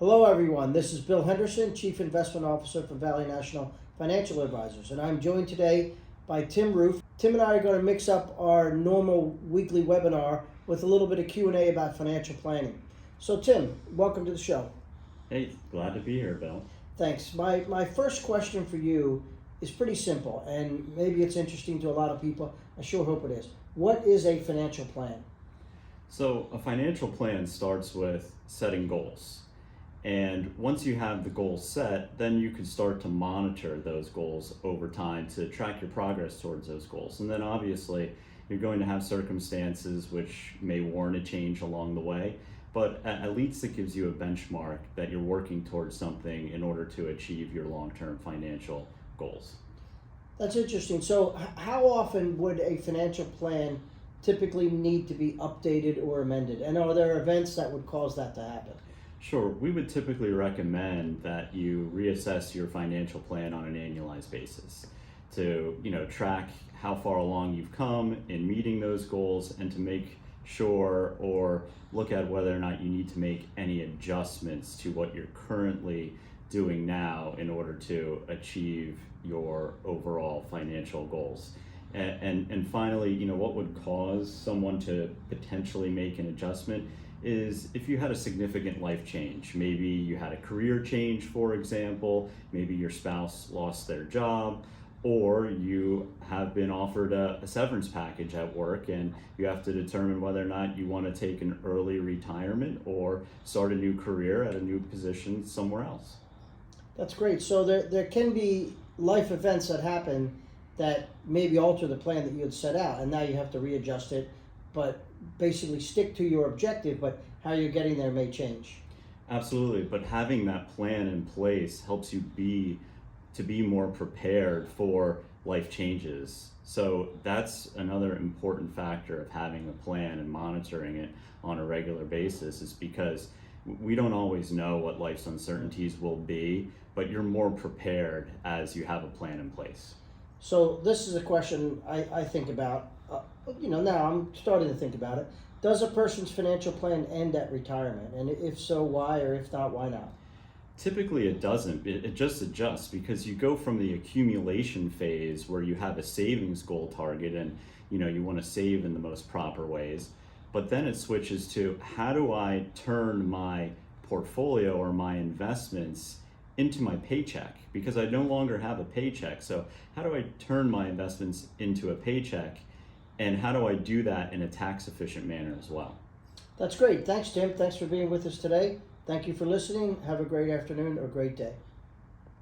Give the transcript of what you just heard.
Hello, everyone. This is Bill Henderson, Chief Investment Officer for Valley National Financial Advisors, and I'm joined today by Tim Roof. Tim and I are going to mix up our normal weekly webinar with a little bit of Q&A about financial planning. So, Tim, welcome to the show. Hey, glad to be here, Bill. Thanks. My first question for you is pretty simple, and maybe it's interesting to a lot of people. I sure hope it is. What is a financial plan? So, a financial plan starts with setting goals. And once you have the goals set, then you can start to monitor those goals over time to track your progress towards those goals. And then obviously, you're going to have circumstances which may warrant a change along the way, but at least it gives you a benchmark that you're working towards something in order to achieve your long-term financial goals. That's interesting. So, how often would a financial plan typically need to be updated or amended? And are there events that would cause that to happen? Sure, we would typically recommend that you reassess your financial plan on an annualized basis to, track how far along you've come in meeting those goals and to make sure or look at whether or not you need to make any adjustments to what you're currently doing now in order to achieve your overall financial goals. And finally, what would cause someone to potentially make an adjustment is if you had a significant life change. Maybe you had a career change, for example, maybe your spouse lost their job, or you have been offered a severance package at work and you have to determine whether or not you want to take an early retirement or start a new career at a new position somewhere else. That's great. So there can be life events that happen that maybe alter the plan that you had set out, and now you have to readjust it, but basically stick to your objective, but how you're getting there may change. Absolutely, but having that plan in place helps you be more prepared for life changes. So that's another important factor of having a plan and monitoring it on a regular basis, is because we don't always know what life's uncertainties will be, but you're more prepared as you have a plan in place. So this is a question I think about. Now I'm starting to think about it. Does a person's financial plan end at retirement? And if so, why? Or if not, why not? Typically it doesn't. It just adjusts because you go from the accumulation phase where you have a savings goal target and you want to save in the most proper ways, but then it switches to how do I turn my portfolio or my investments into my paycheck, because I no longer have a paycheck. So how do I turn my investments into a paycheck, and how do I do that in a tax efficient manner as well? That's great. Thanks, Tim. Thanks for being with us today. Thank you for listening. Have a great afternoon or great day.